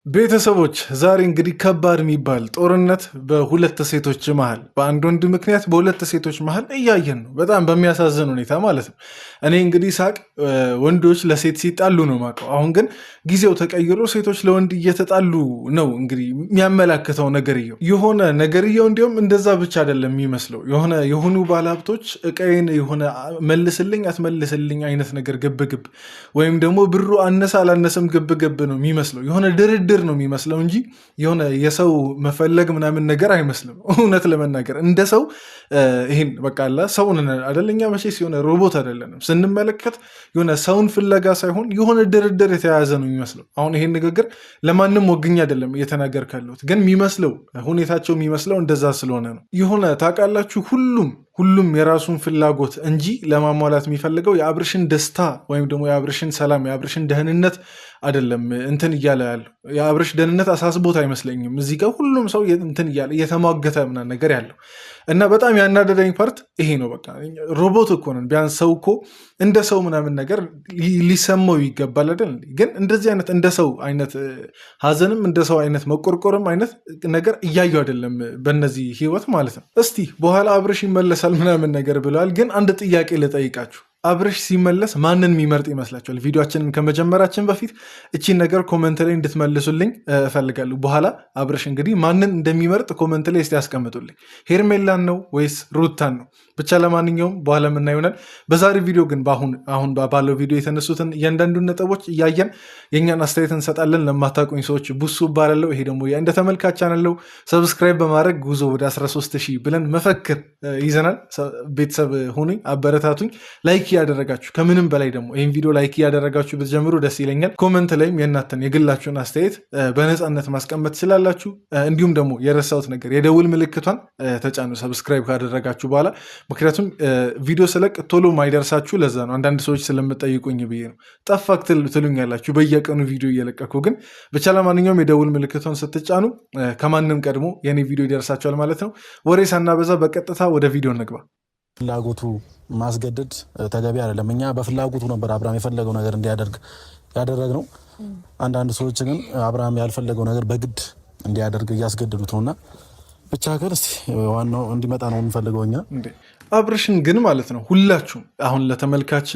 ቤተሰቦች ዛሬ እንግዲህ ከባድ የሚባል ጦርነት በሁለት ሴቶች መሃል በአንድ ወንድ ምክንያት በሁለት ሴቶች መሃል እያየን ነው። በጣም በሚያሳዝን ሁኔታ ማለት ነው። እኔ እንግዲህ ሳቅ ወንዶች ለሴት ሲጣሉ ነው ማቀው። አሁን ግን ጊዜው ተቀይሮ ሴቶች ለወንድ እየተጣሉ ነው። እንግዲህ የሚያመላክተው ነገርየው እንዲሁም እንደዛ ብቻ አይደለም የሚመስለው። የሆኑ ባለሀብቶች እቃዬን የሆነ መልስልኝ አትመልስልኝ አይነት ነገር ግብግብ ወይም ደግሞ ብሩ አነሰ አላነሰም ግብግብ ነው የሚመስለው። የሆነ ድርድር ነው የሚመስለው እንጂ የሆነ የሰው መፈለግ ምናምን ነገር አይመስልም። እውነት ለመናገር እንደ ሰው ይህን በቃላ ሰውን አደለኛ መቼስ የሆነ ሮቦት አይደለንም። ስንመለከት የሆነ ሰውን ፍለጋ ሳይሆን የሆነ ድርድር የተያያዘ ነው የሚመስለው። አሁን ይሄን ንግግር ለማንም ወግኝ አይደለም እየተናገር ካለሁት፣ ግን የሚመስለው ሁኔታቸው የሚመስለው እንደዛ ስለሆነ ነው። የሆነ ታውቃላችሁ ሁሉም የራሱን ፍላጎት እንጂ ለማሟላት የሚፈልገው የአብርሽን ደስታ ወይም ደግሞ የአብርሽን ሰላም የአብርሽን ደህንነት አይደለም እንትን እያለ ያለው። የአብርሽ ደህንነት አሳስቦት አይመስለኝም እዚህ ጋር ሁሉም ሰው እንትን እያለ እየተሟገተ ምናምን ነገር ያለው እና በጣም ያናደደኝ ፓርት ይሄ ነው። በቃ ሮቦት እኮ ነን፣ ቢያንስ ሰው እኮ እንደ ሰው ምናምን ነገር ሊሰማው ይገባል አይደል? ግን እንደዚህ አይነት እንደ ሰው አይነት ሀዘንም እንደ ሰው አይነት መቆርቆርም አይነት ነገር እያዩ አይደለም በእነዚህ ህይወት ማለት ነው። እስቲ በኋላ አብርሽ ይመለሳል ምናምን ነገር ብለዋል። ግን አንድ ጥያቄ ልጠይቃችሁ፣ አብርሽ ሲመለስ ማንን የሚመርጥ ይመስላችኋል? ቪዲዮችንን ከመጀመራችን በፊት እቺን ነገር ኮመንት ላይ እንድትመልሱልኝ እፈልጋለሁ። በኋላ አብርሽ እንግዲህ ማንን እንደሚመርጥ ኮመንት ላይ እስቲ ያስቀምጡልኝ። ሄርሜላን ነው ወይስ ሩታን ነው? ብቻ ለማንኛውም በኋላ የምናየው ይሆናል። በዛሬ ቪዲዮ ግን አሁን ባለው ቪዲዮ የተነሱትን እያንዳንዱን ነጥቦች እያየን የእኛን አስተያየት እንሰጣለን። ለማታውቁኝ ሰዎች ቡሱ እባላለሁ። ይሄ ደግሞ እንደ ተመልካች አለው። ሰብስክራይብ በማድረግ ጉዞ ወደ 13,000 ብለን መፈክር ይዘናል። ቤተሰብ ሁኑኝ፣ አበረታቱኝ። ላይክ ያደረጋችሁ ከምንም በላይ ደግሞ ይህን ቪዲዮ ላይክ ያደረጋችሁ ብትጀምሩ ደስ ይለኛል። ኮመንት ላይም የእናንተን የግላችሁን አስተያየት በነፃነት ማስቀመጥ ትችላላችሁ። እንዲሁም ደግሞ የረሳሁት ነገር የደውል ምልክቷን ተጫኑ ሰብስክራይብ ካደረጋችሁ በኋላ። ምክንያቱም ቪዲዮ ስለቅ ቶሎ ማይደርሳችሁ ለዛ ነው። አንዳንድ ሰዎች ስለምጠይቁኝ ብዬ ነው። ጠፋክ ትሉኝ ያላችሁ በየቀኑ ቪዲዮ እየለቀኩ ግን ብቻ ለማንኛውም የደውል ምልክቷን ስትጫኑ ከማንም ቀድሞ የኔ ቪዲዮ ይደርሳችኋል ማለት ነው። ወሬ ሳናበዛ በቀጥታ ወደ ቪዲዮ እንግባ። ፍላጎቱ ማስገደድ ተገቢ አይደለም። እኛ በፍላጎቱ ነበር አብርሃም የፈለገው ነገር እንዲያደርግ ያደረግነው። አንዳንድ ሰዎች ግን አብርሃም ያልፈለገው ነገር በግድ እንዲያደርግ እያስገደዱት ነውና ብቻ ግን እስቲ ዋናው እንዲመጣ ነው የምንፈልገው እኛ። አብርሽን ግን ማለት ነው ሁላችሁም አሁን ለተመልካች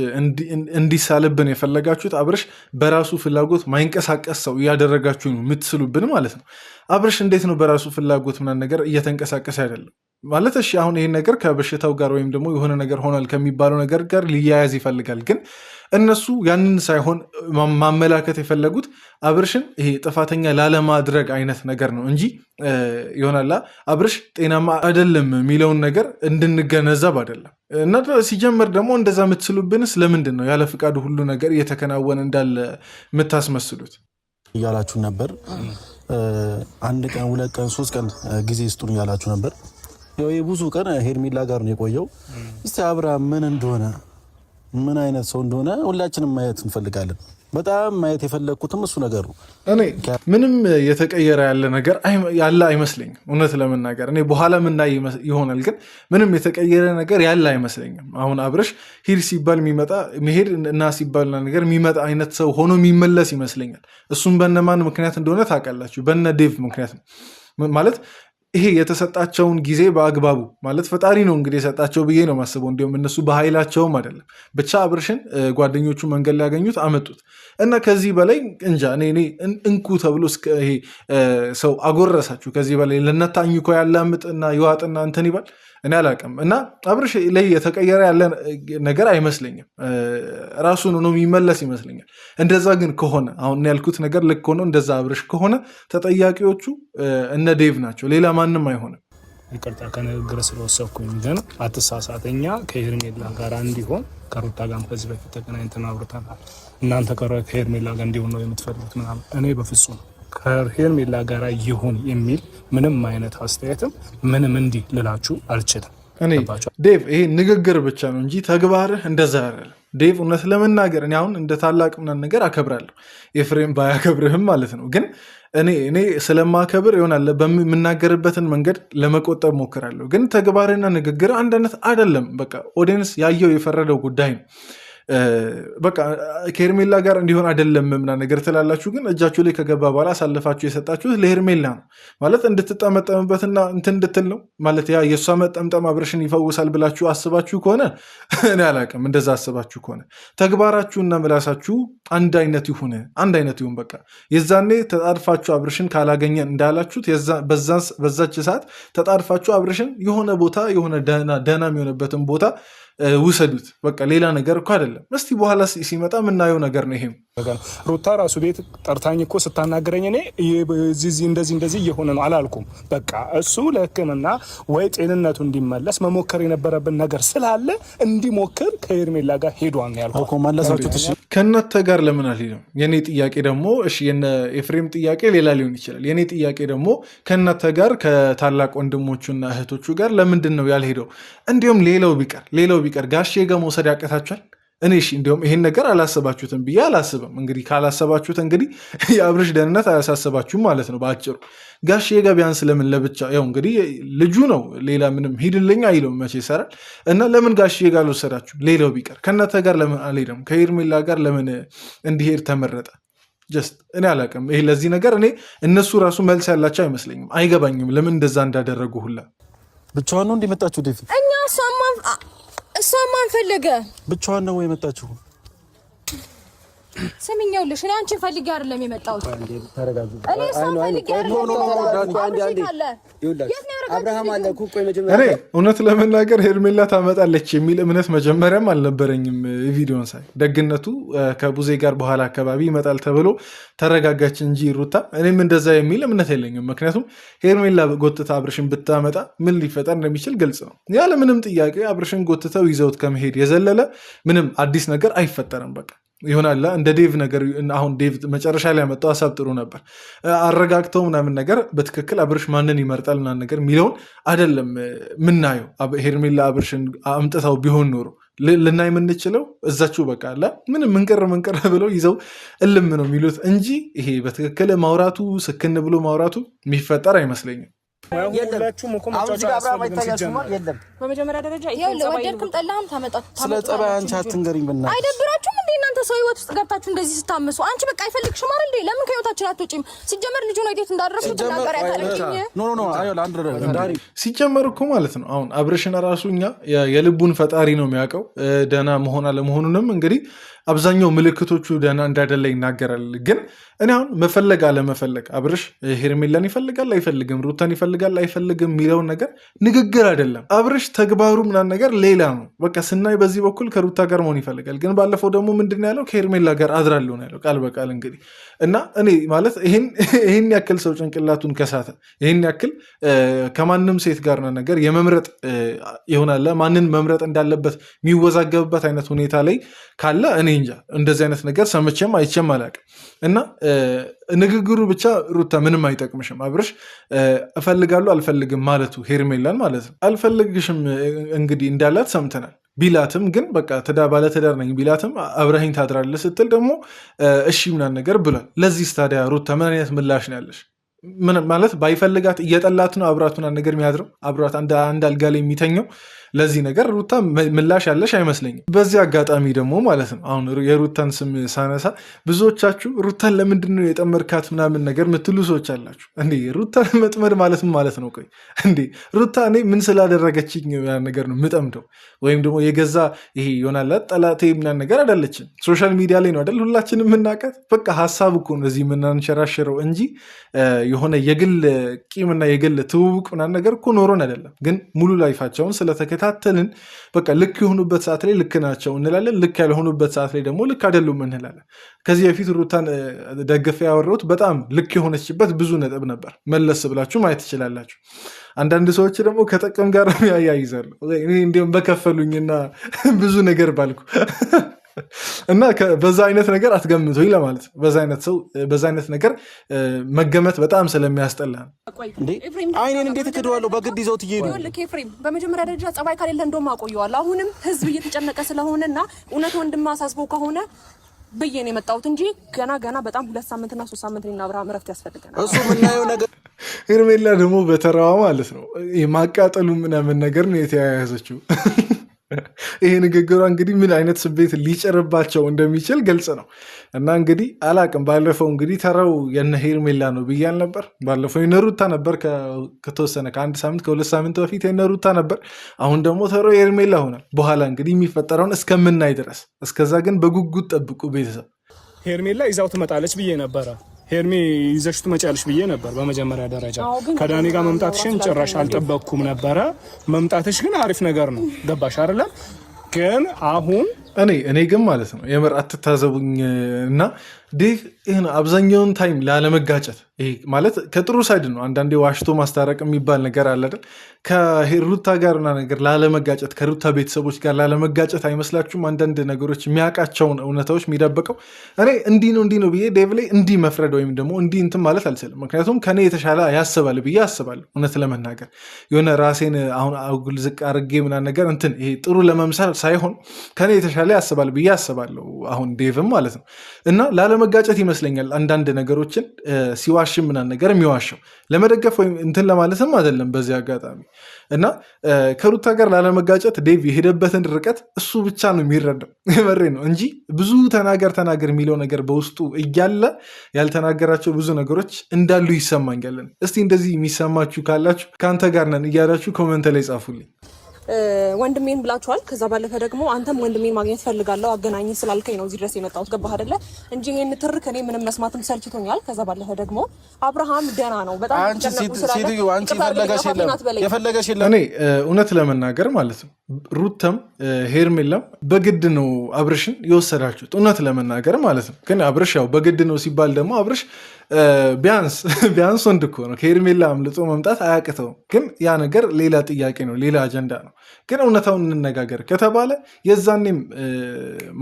እንዲሳልብን የፈለጋችሁት አብርሽ በራሱ ፍላጎት ማይንቀሳቀስ ሰው እያደረጋችሁ ነው የምትስሉብን ማለት ነው። አብርሽ እንዴት ነው በራሱ ፍላጎት ምናምን ነገር እየተንቀሳቀስ አይደለም ማለት? እሺ አሁን ይሄን ነገር ከበሽታው ጋር ወይም ደግሞ የሆነ ነገር ሆኗል ከሚባለው ነገር ጋር ሊያያዝ ይፈልጋል። ግን እነሱ ያንን ሳይሆን ማመላከት የፈለጉት አብርሽን ይሄ ጥፋተኛ ላለማድረግ አይነት ነገር ነው እንጂ ይሆናላ አብርሽ ጤናማ አይደለም የሚለውን ነገር እንድንገነዘብ አይደለም። እና ሲጀመር ደግሞ እንደዛ የምትስሉብንስ ለምንድን ነው? ያለ ፍቃዱ ሁሉ ነገር እየተከናወነ እንዳለ የምታስመስሉት እያላችሁ ነበር። አንድ ቀን 2 ቀን 3 ቀን ጊዜ ስጡን እያላችሁ ነበር። ያው የብዙ ቀን ሄርሜላ ጋር ነው የቆየው። እስቲ አብርሃም ምን እንደሆነ ምን አይነት ሰው እንደሆነ ሁላችንም ማየት እንፈልጋለን። በጣም ማየት የፈለግኩትም እሱ ነገር ነው። እኔ ምንም የተቀየረ ያለ ነገር ያለ አይመስለኝም እውነት ለመናገር። እኔ በኋላ ምናይ ይሆናል፣ ግን ምንም የተቀየረ ነገር ያለ አይመስለኝም። አሁን አብርሽ ሂድ ሲባል የሚመጣ መሄድ እና ሲባል ነገር የሚመጣ አይነት ሰው ሆኖ የሚመለስ ይመስለኛል። እሱም በነማን ምክንያት እንደሆነ ታውቃላችሁ? በነ ዴቭ ምክንያት ነው ማለት ይሄ የተሰጣቸውን ጊዜ በአግባቡ ማለት ፈጣሪ ነው እንግዲህ የሰጣቸው ብዬ ነው ማስበው። እንዲሁም እነሱ በኃይላቸውም አይደለም ብቻ አብርሽን ጓደኞቹ መንገድ ሊያገኙት አመጡት እና ከዚህ በላይ እንጃ እኔ እንኩ ተብሎ ይሄ ሰው አጎረሳችሁ። ከዚህ በላይ ለነታኝኮ ያላምጥና ይዋጥና እንትን ይባል እኔ አላውቅም። እና አብርሽ ላይ የተቀየረ ያለ ነገር አይመስለኝም። ራሱን ነው የሚመለስ ይመስለኛል። እንደዛ ግን ከሆነ አሁን ያልኩት ነገር ልክ ሆኖ እንደዛ አብርሽ ከሆነ ተጠያቂዎቹ እነ ዴቭ ናቸው፣ ሌላ ማንም አይሆንም። ይቅርታ ከንግግር ስለወሰብኩኝ፣ ግን አትሳሳተኛ ከሄርሜላ ጋር እንዲሆን ከሩታ ጋር ከዚህ በፊት ተገናኝተን አውርተናል። እናንተ ከሄርሜላ ጋር እንዲሆን ነው የምትፈልጉት ምናምን። እኔ በፍጹም ከሄርሜላ ጋር ይሁን የሚል ምንም አይነት አስተያየትም ምንም እንዲህ ልላችሁ አልችልም። ዴቭ ይሄ ንግግር ብቻ ነው እንጂ ተግባርህ እንደዛ አይደለም። ዴቭ እውነት ለመናገር እኔ አሁን እንደ ታላቅ ምናምን ነገር አከብራለሁ። ኤፍሬም ባያከብርህም ማለት ነው። ግን እኔ ስለማከብር ይሆናል በምናገርበትን መንገድ ለመቆጠብ ሞክራለሁ። ግን ተግባርና ንግግር አንድ አይነት አይደለም። በቃ ኦዲየንስ ያየው የፈረደው ጉዳይ ነው። በቃ ከሄርሜላ ጋር እንዲሆን አይደለም ምናምን ነገር ትላላችሁ፣ ግን እጃችሁ ላይ ከገባ በኋላ አሳልፋችሁ የሰጣችሁት ለሄርሜላ ነው ማለት እንድትጠመጠምበትና እንትን እንድትል ነው ማለት ያ የእሷ መጠምጠም አብርሽን ይፈውሳል ብላችሁ አስባችሁ ከሆነ እኔ አላቅም። እንደዛ አስባችሁ ከሆነ ተግባራችሁና ምላሳችሁ አንድ አይነት ይሁን በቃ የዛኔ ተጣድፋችሁ አብርሽን ካላገኘን እንዳላችሁት በዛች ሰዓት ተጣድፋችሁ አብርሽን የሆነ ቦታ የሆነ ደህና የሚሆነበትን ቦታ ውሰዱት። በቃ ሌላ ነገር እኮ አይደለም። እስቲ በኋላ ሲመጣ የምናየው ነገር ነው። ይሄም ሩታ ራሱ ቤት ጠርታኝ እኮ ስታናገረኝ እኔ እንደዚህ እየሆነ ነው አላልኩም። በቃ እሱ ለሕክምና ወይ ጤንነቱ እንዲመለስ መሞከር የነበረብን ነገር ስላለ እንዲሞክር ከሄርሜላ ጋር ሄዷን ያልኩት መለሳችሁት። ከእናንተ ጋር ለምን አልሄድም? የኔ ጥያቄ ደግሞ እሺ፣ የነ ኤፍሬም ጥያቄ ሌላ ሊሆን ይችላል። የኔ ጥያቄ ደግሞ ከእናንተ ጋር ከታላቅ ወንድሞቹና እህቶቹ ጋር ለምንድን ነው ያልሄደው? እንዲሁም ሌላው ቢቀር ጋሼ ጋር መውሰድ ያቀታችኋል? እኔ እሺ እንዲሁም ይሄን ነገር አላሰባችሁትም ብዬ አላስብም። እንግዲህ ካላሰባችሁት እንግዲህ የአብርሽ ደህንነት አያሳስባችሁም ማለት ነው በአጭሩ። ጋሼ ጋር ቢያንስ ለምን ለብቻ ያው እንግዲህ ልጁ ነው፣ ሌላ ምንም ሂድልኝ አይለውም መቼ ይሰራል። እና ለምን ጋሼ ጋር አልወሰዳችሁ? ሌላው ቢቀር ከእናንተ ጋር ለምን አልሄደም? ከሄርሜላ ጋር ለምን እንዲሄድ ተመረጠ? ጀስት እኔ አላውቅም። ይሄ ለዚህ ነገር እኔ እነሱ ራሱ መልስ ያላቸው አይመስለኝም። አይገባኝም ለምን እንደዛ እንዳደረጉ ሁላ። ብቻዋን ነው እንዲመጣችሁ ዴቪ? እኛ እሷማን ፈለገ ብቻዋን ነው የመጣችሁ? ስሚኛው ልሽ እኔ አንቺን ፈልጌ አይደለም የመጣሁት። እኔ እውነት ለመናገር ሄርሜላ ታመጣለች የሚል እምነት መጀመሪያም አልነበረኝም። ቪዲዮን ሳይ ደግነቱ ከቡዜ ጋር በኋላ አካባቢ ይመጣል ተብሎ ተረጋጋች እንጂ ሩታ እኔም እንደዛ የሚል እምነት የለኝም። ምክንያቱም ሄርሜላ ጎትታ አብርሽን ብታመጣ ምን ሊፈጠር እንደሚችል ግልጽ ነው። ያለ ምንም ጥያቄ አብርሽን ጎትተው ይዘውት ከመሄድ የዘለለ ምንም አዲስ ነገር አይፈጠርም። በቃ ይሆናል እንደ ዴቭ ነገር። አሁን ዴቭ መጨረሻ ላይ ያመጣው ሀሳብ ጥሩ ነበር። አረጋግተው ምናምን ነገር በትክክል አብርሽ ማንን ይመርጣል ምናምን ነገር የሚለውን አይደለም ምናየው። ሄርሜላ አብርሽን አምጥተው ቢሆን ኖሮ ልናይ የምንችለው እዛችሁ በቃ አለ ምንም ምንቅር ብለው ይዘው እልም ነው የሚሉት እንጂ ይሄ በትክክል ማውራቱ ስክን ብሎ ማውራቱ የሚፈጠር አይመስለኝም። በመጀመሪያ ደረጃ ወደድክም ጠላህም ስለ ጸባይ አንቺ አትንገሪኝ ብና አይደብራችሁም እንዴ እናንተ ሰው ህይወት ውስጥ ገብታችሁ እንደዚህ ስታምሱ? አንቺ በቃ አይፈልግሽም አይደል እንዴ? ለምን ከህይወታችን አትወጪም? ሲጀመር ልጁን ወዴት እንዳደረሱት ተናገር ያታለኝ ሲጀመር እኮ ማለት ነው። አሁን አብርሽን ራሱ እኛ የልቡን ፈጣሪ ነው የሚያውቀው። ደህና መሆን አለመሆኑንም እንግዲህ አብዛኛው ምልክቶቹ ደህና እንዳይደለ ይናገራል። ግን እኔ አሁን መፈለግ አለመፈለግ አብርሽ ሄርሜላን ይፈልጋል አይፈልግም፣ ሩታን ይፈልጋል አይፈልግም የሚለውን ነገር ንግግር አይደለም። አብርሽ ተግባሩ ምናምን ነገር ሌላ ነው። በቃ ስናይ በዚህ በኩል ከሩታ ጋር መሆን ይፈልጋል። ግን ባለፈው ደግሞ ምንድን ያለው ከሄርሜላ ጋር አድራለሁ ነው ያለው ቃል በቃል እንግዲህ። እና እኔ ማለት ይህን ያክል ሰው ጭንቅላቱን ከሳተ ይህን ያክል ከማንም ሴት ጋር ነው ነገር የመምረጥ ይሆናል ማንን መምረጥ እንዳለበት የሚወዛገብበት አይነት ሁኔታ ላይ ካለ እኔ እንጃ እንደዚህ አይነት ነገር ሰምቼም አይቼም አላውቅም። እና ንግግሩ ብቻ ሩታ ምንም አይጠቅምሽም። አብርሽ እፈልጋለሁ አልፈልግም ማለቱ ሄርሜላን ማለት ነው። አልፈልግሽም እንግዲህ እንዳላት ሰምተናል። ቢላትም ግን በቃ ባለትዳር ነኝ ቢላትም አብረኸኝ ታድራለህ ስትል ደግሞ እሺ ምናምን ነገር ብሏል። ለዚህ ታዲያ ሩታ ምን አይነት ምላሽ ነው ያለሽ? ማለት ባይፈልጋት እየጠላት ነው አብራቱን ነገር የሚያድረው አብራት አንድ አልጋ ላይ የሚተኘው። ለዚህ ነገር ሩታ ምላሽ ያለሽ አይመስለኝም። በዚህ አጋጣሚ ደግሞ ማለት ነው አሁን የሩታን ስም ሳነሳ ብዙዎቻችሁ ሩታን ለምንድን ነው የጠመድካት ምናምን ነገር ምትሉ ሰዎች አላችሁ። እንዴ ሩታን መጥመድ ማለት ምን ማለት ነው? ቆይ እንዴ ሩታ እኔ ምን ስላደረገችኝ ነገር ነው ምጠምደው? ወይም ደግሞ የገዛ ይሄ ይሆናላት ጠላቴ ምናምን ነገር አይደለችም። ሶሻል ሚዲያ ላይ ነው አይደል ሁላችንም የምናውቃት። በቃ ሀሳብ እኮ ነው እዚህ የምናንሸራሽረው እንጂ የሆነ የግል ቂምና የግል ትውውቅ ምናምን ነገር እኮ ኖሮን አይደለም። ግን ሙሉ ላይፋቸውን ስለተከታተልን በቃ ልክ የሆኑበት ሰዓት ላይ ልክ ናቸው እንላለን፣ ልክ ያልሆኑበት ሰዓት ላይ ደግሞ ልክ አይደሉም እንላለን። ከዚህ በፊት ሩታን ደግፌ ያወራሁት በጣም ልክ የሆነችበት ብዙ ነጥብ ነበር። መለስ ብላችሁ ማየት ትችላላችሁ። አንዳንድ ሰዎች ደግሞ ከጥቅም ጋር ያያይዛሉ። እንዲሁም በከፈሉኝና ብዙ ነገር ባልኩ እና በዛ አይነት ነገር አትገምቶኝ ለማለት ነው። በዛ አይነት ነገር መገመት በጣም ስለሚያስጠላ ነው። አይኔን እንዴት እክደዋለሁ? በግድ ይዘውት እየሄዱ በመጀመሪያ ደረጃ ጸባይ ከሌለ እንደውም አቆየዋለሁ። አሁንም ህዝብ እየተጨነቀ ስለሆነና እውነት ወንድም አሳስበው ከሆነ ብዬ ነው የመጣሁት እንጂ ገና በጣም 2 ሳምንትና 3 ሳምንት እና አብርሃም እረፍት ያስፈልገናል። እሱ የምናየው ነገር ሄርሜላ ደግሞ በተራዋ ማለት ነው ማቃጠሉ ምናምን ነገር ነው የተያያዘችው። ይሄ ንግግሯ እንግዲህ ምን አይነት ስሜት ሊጭርባቸው እንደሚችል ግልጽ ነው። እና እንግዲህ አላቅም። ባለፈው እንግዲህ ተራው የነ ሄርሜላ ነው ብያል ነበር። ባለፈው የነሩታ ነበር፣ ከተወሰነ ከ1 ሳምንት ከ2 ሳምንት በፊት የነሩታ ነበር። አሁን ደግሞ ተራው የሄርሜላ ሆናል። በኋላ እንግዲህ የሚፈጠረውን እስከምናይ ድረስ፣ እስከዛ ግን በጉጉት ጠብቁ ቤተሰብ። ሄርሜላ ይዛው ትመጣለች ብዬ ነበረ። ሄርሜ ይዘሽ ትመጫለሽ ብዬ ነበር በመጀመሪያ ደረጃ። ከዳኒ ጋር መምጣትሽን ጭራሽ አልጠበቅኩም ነበረ። መምጣትሽ ግን አሪፍ ነገር ነው። ገባሽ አይደለም? ግን አሁን እኔ ግን ማለት ነው የምር አትታዘቡኝ እና ዴቭ ይህን አብዛኛውን ታይም ላለመጋጨት ይሄ ማለት ከጥሩ ሳይድ ነው። አንዳንዴ ዋሽቶ ማስታረቅ የሚባል ነገር አለ አይደል? ከሩታ ጋርና ነገር ላለመጋጨት፣ ከሩታ ቤተሰቦች ጋር ላለመጋጨት አይመስላችሁም? አንዳንድ ነገሮች የሚያውቃቸውን እውነታዎች የሚደብቀው እኔ እንዲህ ነው ብዬ ዴቭ ላይ እንዲህ መፍረድ ወይም ደግሞ እንዲህ እንትን ማለት አልችልም። ምክንያቱም ከኔ የተሻለ ያስባል ብዬ አስባለሁ። እውነት ለመናገር የሆነ ራሴን አሁን አጉል ዝቅ አድርጌ ምናምን ነገር እንትን ይሄ ጥሩ ለመምሰል ሳይሆን ከኔ የተሻለ ያስባል ብዬ አስባለሁ። አሁን ዴቭም ማለት ነው እና ላለመጋጨት ይመስለኛል አንዳንድ ነገሮችን ሲዋሽም ምናምን ነገር የሚዋሸው ለመደገፍ ወይም እንትን ለማለትም አይደለም በዚህ አጋጣሚ እና ከሩታ ጋር ላለመጋጨት ዴቭ የሄደበትን ርቀት እሱ ብቻ ነው የሚረዳው። መሬ ነው እንጂ ብዙ ተናገር የሚለው ነገር በውስጡ እያለ ያልተናገራቸው ብዙ ነገሮች እንዳሉ ይሰማኛለን። እስቲ እንደዚህ የሚሰማችሁ ካላችሁ ከአንተ ጋር ነን እያላችሁ ኮመንት ላይ ጻፉልኝ። ወንድሜን ብላችኋል። ከዛ ባለፈ ደግሞ አንተም ወንድሜን ማግኘት ፈልጋለሁ አገናኝ ስላልከኝ ነው እዚህ ድረስ የመጣሁት። ገባህ አይደለ? እንጂ ይሄን ትርክ እኔ ምንም መስማትም ሰልችቶኛል። ከዛ ባለፈ ደግሞ አብርሃም ደህና ነው በጣም አንቺ የፈለገሽ የለም። እኔ እውነት ለመናገር ማለት ነው ሩተም ሄርሜላም በግድ ነው አብርሽን የወሰዳችሁት። እውነት ለመናገር ማለት ነው። ግን አብርሽ ያው በግድ ነው ሲባል ደግሞ አብርሽ ቢያንስ ወንድ እኮ ነው። ከሄርሜላ አምልጦ መምጣት አያቅተውም። ግን ያ ነገር ሌላ ጥያቄ ነው፣ ሌላ አጀንዳ ነው። ግን እውነታውን እንነጋገር ከተባለ የዛኔም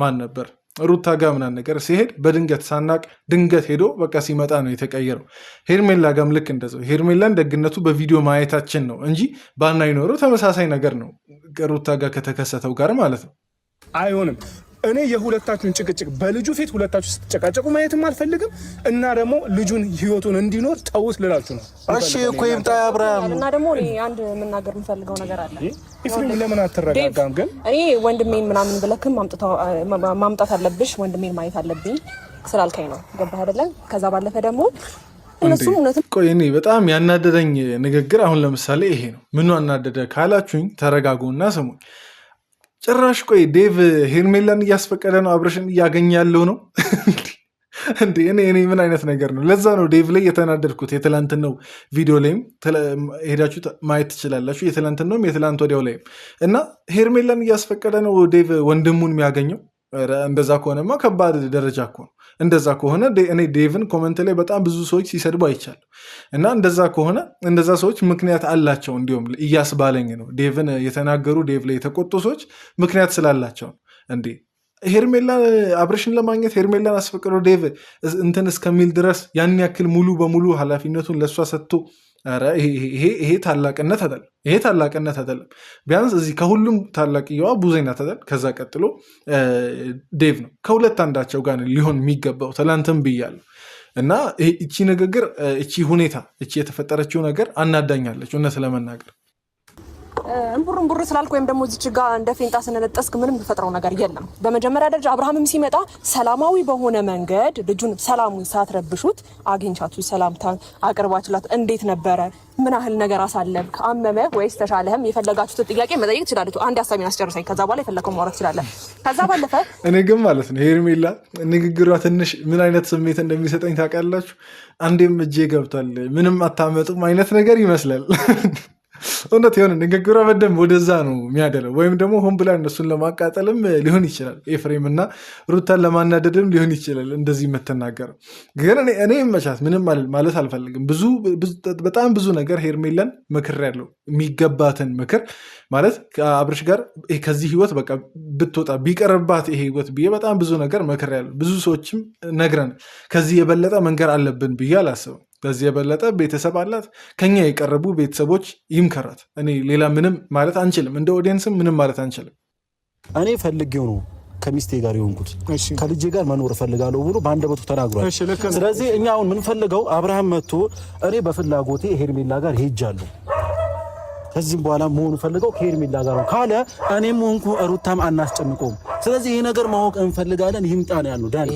ማን ነበር ሩታ ጋር ምናምን ነገር ሲሄድ በድንገት ሳናቅ ድንገት ሄዶ በቃ ሲመጣ ነው የተቀየረው። ሄርሜላ ጋም ልክ እንደዛው። ሄርሜላን ደግነቱ በቪዲዮ ማየታችን ነው እንጂ ባናይ ኖሮ ተመሳሳይ ነገር ነው ሩታ ጋር ከተከሰተው ጋር ማለት ነው። አይሆንም። እኔ የሁለታችሁን ጭቅጭቅ በልጁ ፊት ሁለታችሁ ስትጨቃጨቁ ማየትም አልፈልግም እና ደግሞ ልጁን ህይወቱን እንዲኖር ተውት ልላችሁ ነው። እሺ እኮ ይምጣ አብርሃም። እና ደግሞ እኔ አንድ መናገር የምፈልገው ነገር አለ። ኢፍሬም ለምን አትረጋጋም? ግን እኔ ወንድሜን ምናምን ብለክም ማምጣት አለብሽ ወንድሜን ማየት አለብኝ ስላልከኝ ነው። ገባህ አይደለም? ከዛ ባለፈ ደግሞ እነሱም እውነትም ቆይ እኔ በጣም ያናደደኝ ንግግር አሁን ለምሳሌ ይሄ ነው። ምኑ አናደደ ካላችሁኝ ተረጋጉና ስሙኝ። ጭራሽ ቆይ ዴቭ ሄርሜላን እያስፈቀደ ነው አብርሽን እያገኘ ያለው ነው እንዴ? እኔ ምን አይነት ነገር ነው? ለዛ ነው ዴቭ ላይ የተናደድኩት። የትላንትናው ቪዲዮ ላይም ሄዳችሁ ማየት ትችላላችሁ። የትላንትናውም የትላንት ወዲያው ላይም እና ሄርሜላን እያስፈቀደ ነው ዴቭ ወንድሙን የሚያገኘው። እንደዛ ከሆነማ ከባድ ደረጃ እኮ ነው። እንደዛ ከሆነ እኔ ዴቭን ኮመንት ላይ በጣም ብዙ ሰዎች ሲሰድቡ አይቻለሁ። እና እንደዛ ከሆነ እንደዛ ሰዎች ምክንያት አላቸው። እንዲሁም እያስባለኝ ነው ዴቭን የተናገሩ ዴቭ ላይ የተቆጡ ሰዎች ምክንያት ስላላቸው እንዴ ሄርሜላ አብርሽን ለማግኘት ሄርሜላን አስፈቅዶ ዴቭ እንትን እስከሚል ድረስ ያን ያክል ሙሉ በሙሉ ኃላፊነቱን ለእሷ ሰጥቶ ይሄ ታላቅነት አይደለም። ይሄ ታላቅነት አይደለም። ቢያንስ እዚህ ከሁሉም ታላቅየዋ ቡዜ ናት አይደል? ከዛ ቀጥሎ ዴቭ ነው። ከሁለት አንዳቸው ጋር ሊሆን የሚገባው ትላንትም ብያለሁ። እና እቺ ንግግር እቺ ሁኔታ እቺ የተፈጠረችው ነገር አናዳኛለች እውነት ለመናገር እንቡር ስላልክ ወይም ደግሞ እዚች ጋር እንደ ፌንጣ ስንለጠስክ ምንም በፈጥረው ነገር የለም። በመጀመሪያ ደረጃ አብርሃምም ሲመጣ ሰላማዊ በሆነ መንገድ ልጁን ሰላሙ ሳትረብሹት አግኝቻችሁ ሰላምታ አቅርባችሁላት እንዴት ነበረ? ምን ያህል ነገር አሳለፍክ? አመመ ወይስ ተሻለህም? የፈለጋችሁት ጥያቄ መጠየቅ ትችላላችሁ። አንድ ሀሳቤን አስጨርሰኝ፣ ከዛ በኋላ የፈለከው ማውራት ትችላለህ። ከዛ ባለፈ እኔ ግን ማለት ነው ሄርሜላ ንግግሯ ትንሽ ምን አይነት ስሜት እንደሚሰጠኝ ታውቃላችሁ? አንዴም እጄ ገብቷል ምንም አታመጡም አይነት ነገር ይመስላል። እውነት የሆነ ንግግሯ በደንብ ወደዛ ነው የሚያደለው። ወይም ደግሞ ሆን ብላ እነሱን ለማቃጠልም ሊሆን ይችላል፣ ኤፍሬም እና ሩታን ለማናደድም ሊሆን ይችላል እንደዚህ የምትናገረው። ግን እኔ መቻት ምንም ማለት አልፈልግም። በጣም ብዙ ነገር ሄርሜላን ምክር ያለው የሚገባትን ምክር ማለት ከአብርሽ ጋር ከዚህ ህይወት በቃ ብትወጣ ቢቀርባት ይሄ ህይወት ብዬ በጣም ብዙ ነገር ምክር ያለው ብዙ ሰዎችም ነግረን ከዚህ የበለጠ መንገር አለብን ብዬ አላስብም። ከዚህ የበለጠ ቤተሰብ አላት፣ ከኛ የቀረቡ ቤተሰቦች ይምከራት። እኔ ሌላ ምንም ማለት አንችልም፣ እንደ ኦዲየንስም ምንም ማለት አንችልም። እኔ ፈልጌው ነው ከሚስቴ ጋር የሆንኩት፣ ከልጄ ጋር መኖር እፈልጋለሁ ብሎ በአንደበቱ ተናግሯል። ስለዚህ እኛ አሁን የምንፈልገው አብርሃም መጥቶ እኔ በፍላጎቴ ሄርሜላ ጋር ሄጃለሁ፣ ከዚህም በኋላ መሆኑ ፈልገው ከሄርሜላ ጋር ነው ካለ እኔም ሆንኩ ሩታም አናስጨንቀውም። ስለዚህ ይሄ ነገር ማወቅ እንፈልጋለን። ይምጣ ነው ያለው ዳን።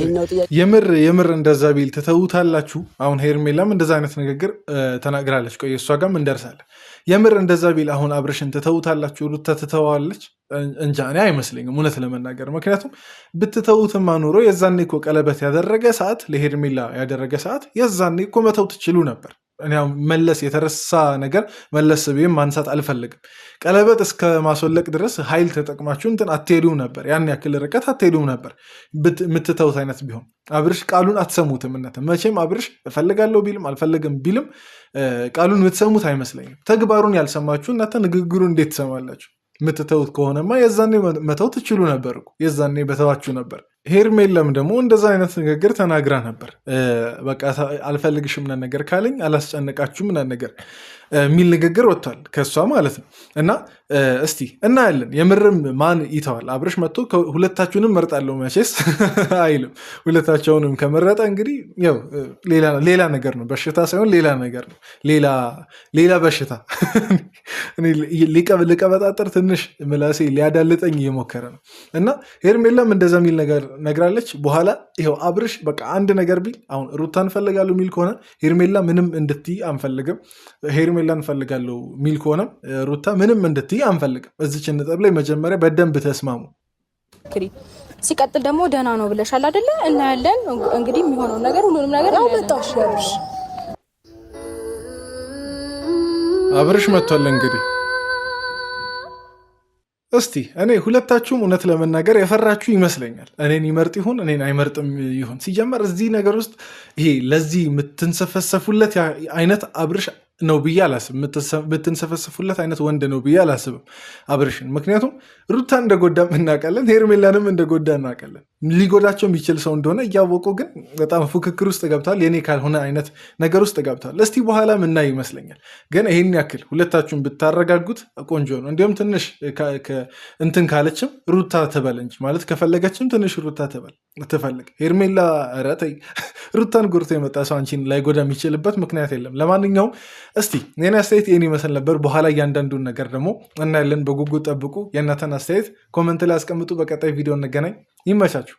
የምር እንደዛ ቢል ትተውታላችሁ? አሁን ሄርሜላም እንደዛ አይነት ንግግር ተናግራለች። ቆይ እሷ ጋርም እንደርሳለን። የምር እንደዛ ቢል አሁን አብርሽን ትተውታላችሁ? ሩታ ትተዋለች? እንጃ እኔ አይመስለኝም እውነት ለመናገር። ምክንያቱም ብትተውትማ ኑሮ የዛኔ እኮ ቀለበት ያደረገ ሰዓት ለሄርሜላ ያደረገ ሰዓት የዛኔ እኮ መተው ትችሉ ነበር። መለስ የተረሳ ነገር መለስ ብዬም ማንሳት አልፈልግም። ቀለበት እስከ ማስወለቅ ድረስ ኃይል ተጠቅማችሁ እንትን አትሄዱም ነበር፣ ያን ያክል ርቀት አትሄዱም ነበር የምትተውት አይነት ቢሆን። አብርሽ ቃሉን አትሰሙትም። መቼም አብርሽ እፈልጋለሁ ቢልም አልፈልግም ቢልም ቃሉን የምትሰሙት አይመስለኝም። ተግባሩን ያልሰማችሁ እናንተ ንግግሩን እንዴት ትሰማላችሁ? የምትተውት ከሆነማ የዛኔ መተው ትችሉ ነበር እኮ፣ የዛኔ በተዋችሁ ነበር። ሄርሜላም ደግሞ እንደዛ አይነት ንግግር ተናግራ ነበር። በቃ አልፈልግሽም ምናምን ነገር ካለኝ አላስጨነቃችሁም ምናምን ነገር የሚል ንግግር ወጥቷል ከእሷ ማለት ነው። እና እስቲ እናያለን የምርም ማን ይተዋል። አብርሽ መጥቶ ሁለታችሁንም መርጣለሁ መቼስ አይልም። ሁለታቸውንም ከመረጠ እንግዲህ ያው ሌላ ነገር ነው፣ በሽታ ሳይሆን ሌላ ነገር ነው፣ ሌላ በሽታ። ሊቀበጣጠር ትንሽ ምላሴ ሊያዳልጠኝ እየሞከረ ነው። እና ሄርሜላም እንደዛ የሚል ነገር ነግራለች። በኋላ ይኸው አብርሽ በቃ አንድ ነገር ቢል አሁን ሩታ እንፈልጋለሁ የሚል ከሆነ ሄርሜላ ምንም እንድትይ አንፈልግም፣ ሄርሜላ እንፈልጋለሁ የሚል ከሆነም ሩታ ምንም እንድትይ አንፈልግም። እዚች ነጥብ ላይ መጀመሪያ በደንብ ተስማሙ። ሲቀጥል ደግሞ ደህና ነው ብለሻል አይደለ? እናያለን እንግዲህ የሚሆነው ነገር ሁሉንም ነገር ነው መጣሽ። አብርሽ መጥቷል እንግዲህ እስቲ እኔ ሁለታችሁም እውነት ለመናገር የፈራችሁ ይመስለኛል። እኔን ይመርጥ ይሁን እኔን አይመርጥም ይሁን። ሲጀመር እዚህ ነገር ውስጥ ይሄ ለዚህ የምትንሰፈሰፉለት አይነት አብርሽ ነው ብዬ አላስብም። የምትንሰፈሰፉለት አይነት ወንድ ነው ብዬ አላስብም አብርሽን። ምክንያቱም ሩታ እንደጎዳም እናውቃለን፣ ሄርሜላንም እንደጎዳ እናውቃለን። ሊጎዳቸው የሚችል ሰው እንደሆነ እያወቁ ግን በጣም ፉክክር ውስጥ ገብተዋል። የኔ ካልሆነ አይነት ነገር ውስጥ ገብተዋል። እስቲ በኋላ ምናይ ይመስለኛል። ግን ይህን ያክል ሁለታችሁን ብታረጋጉት ቆንጆ ነው። እንዲሁም ትንሽ እንትን ካለችም ሩታ ትበል እንጂ ማለት ከፈለገችም ትንሽ ሩታ ትፈልግ። ሄርሜላ ኧረ ተይ፣ ሩታን ጎርቶ የመጣ ሰው አንቺን ላይጎዳ የሚችልበት ምክንያት የለም። ለማንኛውም እስቲ የኔ አስተያየት ይህን ይመስል ነበር። በኋላ እያንዳንዱን ነገር ደግሞ እናያለን። በጉጉት ጠብቁ። የእናንተን አስተያየት ኮመንት ላይ አስቀምጡ። በቀጣይ ቪዲዮ እንገናኝ። ይመቻችሁ።